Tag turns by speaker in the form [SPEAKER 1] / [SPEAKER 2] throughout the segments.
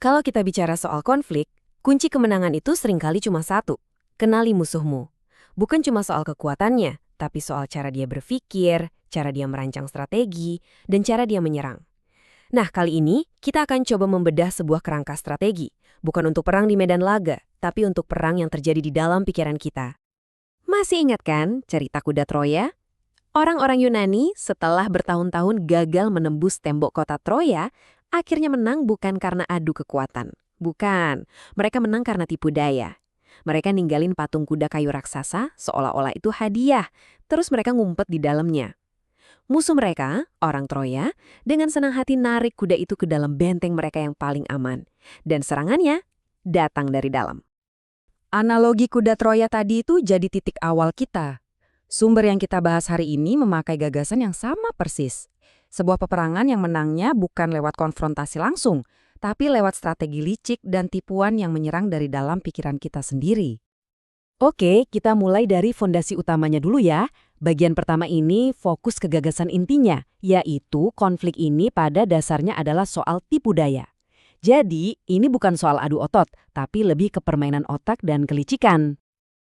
[SPEAKER 1] Kalau kita bicara soal konflik, kunci kemenangan itu seringkali cuma satu, kenali musuhmu. Bukan cuma soal kekuatannya, tapi soal cara dia berpikir, cara dia merancang strategi, dan cara dia menyerang. Nah, kali ini kita akan coba membedah sebuah kerangka strategi, bukan untuk perang di medan laga, tapi untuk perang yang terjadi di dalam pikiran kita. Masih ingat kan cerita kuda Troya? Orang-orang Yunani setelah bertahun-tahun gagal menembus tembok kota Troya, akhirnya menang bukan karena adu kekuatan. Bukan, mereka menang karena tipu daya. Mereka ninggalin patung kuda kayu raksasa seolah-olah itu hadiah, terus mereka ngumpet di dalamnya. Musuh mereka, orang Troya, dengan senang hati narik kuda itu ke dalam benteng mereka yang paling aman. Dan serangannya datang dari dalam.
[SPEAKER 2] Analogi kuda Troya tadi itu jadi titik awal kita. Sumber yang kita bahas hari ini memakai gagasan yang sama persis. Sebuah peperangan yang menangnya bukan lewat konfrontasi langsung, tapi lewat strategi licik dan tipuan yang menyerang dari dalam pikiran kita sendiri.
[SPEAKER 1] Oke, kita mulai dari fondasi utamanya dulu ya. Bagian pertama ini fokus ke gagasan intinya, yaitu konflik ini pada dasarnya adalah soal tipu daya. Jadi, ini bukan soal adu otot, tapi lebih ke permainan otak dan kelicikan.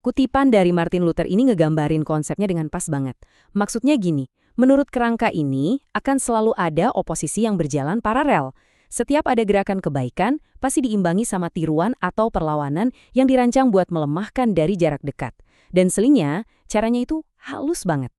[SPEAKER 1] Kutipan dari Martin Luther ini ngegambarin konsepnya dengan pas banget. Maksudnya gini, menurut kerangka ini akan selalu ada oposisi yang berjalan paralel. Setiap ada gerakan kebaikan, pasti diimbangi sama tiruan atau perlawanan yang dirancang buat melemahkan dari jarak dekat. Dan selingnya, caranya itu halus banget.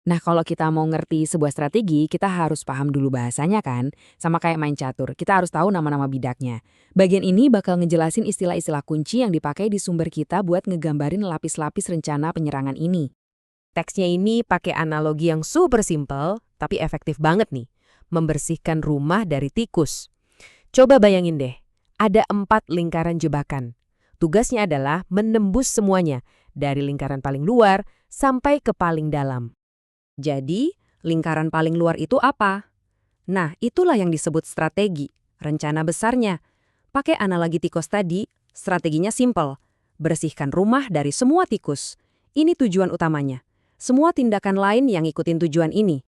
[SPEAKER 1] Nah, kalau kita mau ngerti sebuah strategi, kita harus paham dulu bahasanya kan? Sama kayak main catur, kita harus tahu nama-nama bidaknya. Bagian ini bakal ngejelasin istilah-istilah kunci yang dipakai di sumber kita buat ngegambarin lapis-lapis rencana penyerangan ini. Teksnya ini pakai analogi yang super simple, tapi efektif banget nih. Membersihkan rumah dari tikus. Coba bayangin deh, ada 4 lingkaran jebakan. Tugasnya adalah menembus semuanya, dari lingkaran paling luar sampai ke paling dalam. Jadi, lingkaran paling luar itu apa? Nah, itulah yang disebut strategi, rencana besarnya. Pakai analogi tikus tadi, strateginya simple. Bersihkan rumah dari semua tikus. Ini tujuan utamanya. Semua tindakan lain yang ikutin tujuan ini.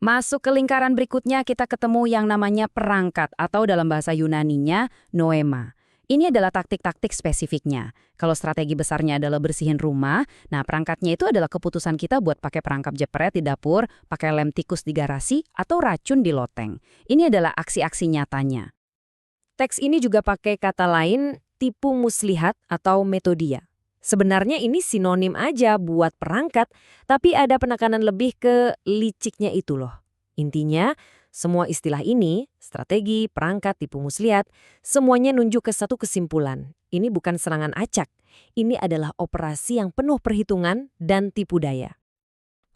[SPEAKER 1] Masuk ke lingkaran berikutnya kita ketemu yang namanya perangkat atau dalam bahasa Yunaninya noema. Ini adalah taktik-taktik spesifiknya. Kalau strategi besarnya adalah bersihin rumah, nah perangkatnya itu adalah keputusan kita buat pakai perangkap jepret di dapur, pakai lem tikus di garasi, atau racun di loteng. Ini adalah aksi-aksi nyatanya. Teks ini juga pakai kata lain, tipu muslihat atau metodia. Sebenarnya ini sinonim aja buat perangkat, tapi ada penekanan lebih ke liciknya itu loh. Intinya, semua istilah ini, strategi, perangkat, tipu muslihat, semuanya nunjuk ke satu kesimpulan. Ini bukan serangan acak. Ini adalah operasi yang penuh perhitungan dan tipu daya.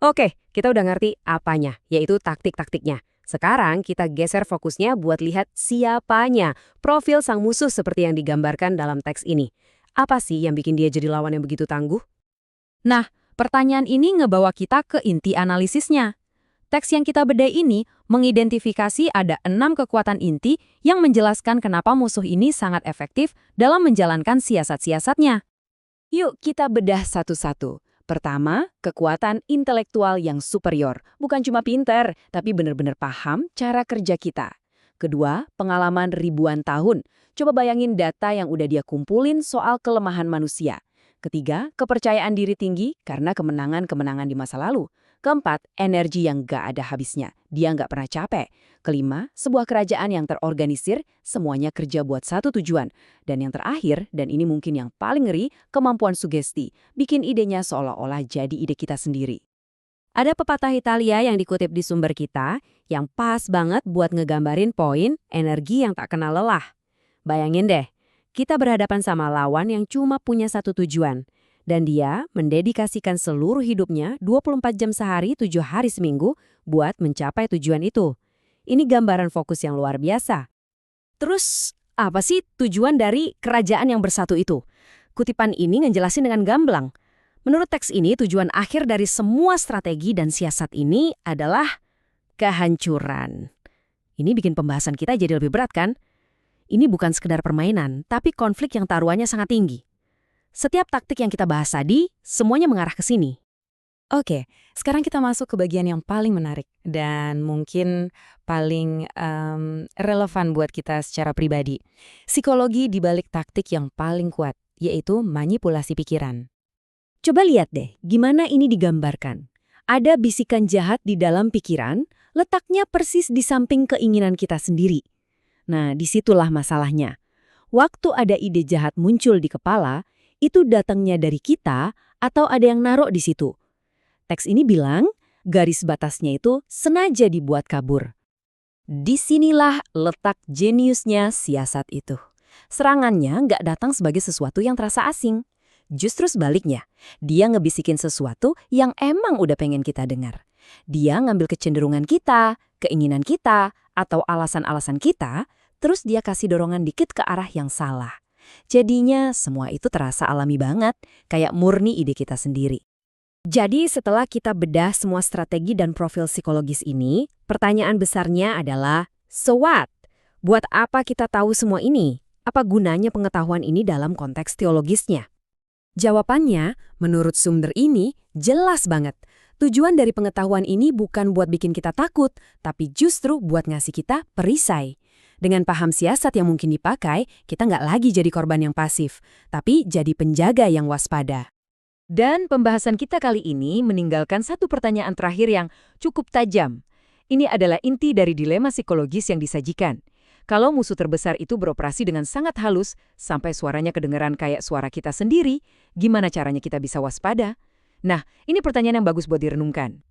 [SPEAKER 1] Oke, kita udah ngerti apanya, yaitu taktik-taktiknya. Sekarang kita geser fokusnya buat lihat siapanya, profil sang musuh seperti yang digambarkan dalam teks ini. Apa sih yang bikin dia jadi lawan yang begitu tangguh?
[SPEAKER 2] Nah, pertanyaan ini ngebawa kita ke inti analisisnya. Teks yang kita bedah ini mengidentifikasi ada 6 kekuatan inti yang menjelaskan kenapa musuh ini sangat efektif dalam menjalankan siasat-siasatnya. Yuk kita bedah satu-satu. Pertama, kekuatan intelektual yang superior. Bukan cuma pinter, tapi benar-benar paham cara kerja kita. Kedua, pengalaman ribuan tahun. Coba bayangin data yang udah dia kumpulin soal kelemahan manusia. Ketiga, kepercayaan diri tinggi karena kemenangan-kemenangan di masa lalu. Keempat, energi yang gak ada habisnya. Dia gak pernah capek. Kelima, sebuah kerajaan yang terorganisir, semuanya kerja buat satu tujuan. Dan yang terakhir, dan ini mungkin yang paling ngeri, kemampuan sugesti. Bikin idenya seolah-olah jadi ide kita sendiri. Ada pepatah Italia yang dikutip di sumber kita, yang pas banget buat ngegambarin poin energi yang tak kenal lelah. Bayangin deh, kita berhadapan sama lawan yang cuma punya satu tujuan. Dan dia mendedikasikan seluruh hidupnya 24 jam sehari 7 hari seminggu buat mencapai tujuan itu. Ini gambaran fokus yang luar biasa. Terus, apa sih tujuan dari kerajaan yang bersatu itu? Kutipan ini ngejelasin dengan gamblang. Menurut teks ini, tujuan akhir dari semua strategi dan siasat ini adalah kehancuran. Ini bikin pembahasan kita jadi lebih berat kan? Ini bukan sekedar permainan, tapi konflik yang taruhannya sangat tinggi. Setiap taktik yang kita bahas tadi, semuanya mengarah ke sini.
[SPEAKER 1] Oke, sekarang kita masuk ke bagian yang paling menarik dan mungkin paling relevan buat kita secara pribadi. Psikologi di balik taktik yang paling kuat, yaitu manipulasi pikiran. Coba lihat deh, gimana ini digambarkan. Ada bisikan jahat di dalam pikiran, letaknya persis di samping keinginan kita sendiri. Nah, disitulah masalahnya. Waktu ada ide jahat muncul di kepala, itu datangnya dari kita atau ada yang naruh di situ. Teks ini bilang, garis batasnya itu sengaja dibuat kabur. Disinilah letak jeniusnya siasat itu. Serangannya nggak datang sebagai sesuatu yang terasa asing. Justru sebaliknya, dia ngebisikin sesuatu yang emang udah pengen kita dengar. Dia ngambil kecenderungan kita, keinginan kita, atau alasan-alasan kita, terus dia kasih dorongan dikit ke arah yang salah. Jadinya semua itu terasa alami banget, kayak murni ide kita sendiri. Jadi setelah kita bedah semua strategi dan profil psikologis ini, pertanyaan besarnya adalah, so what? Buat apa kita tahu semua ini? Apa gunanya pengetahuan ini dalam konteks teologisnya? Jawabannya, menurut sumber ini, jelas banget. Tujuan dari pengetahuan ini bukan buat bikin kita takut, tapi justru buat ngasih kita perisai. Dengan paham siasat yang mungkin dipakai, kita nggak lagi jadi korban yang pasif, tapi jadi penjaga yang waspada. Dan pembahasan kita kali ini meninggalkan satu pertanyaan terakhir yang cukup tajam. Ini adalah inti dari dilema psikologis yang disajikan. Kalau musuh terbesar itu beroperasi dengan sangat halus, sampai suaranya kedengeran kayak suara kita sendiri, gimana caranya kita bisa waspada? Nah, ini pertanyaan yang bagus buat direnungkan.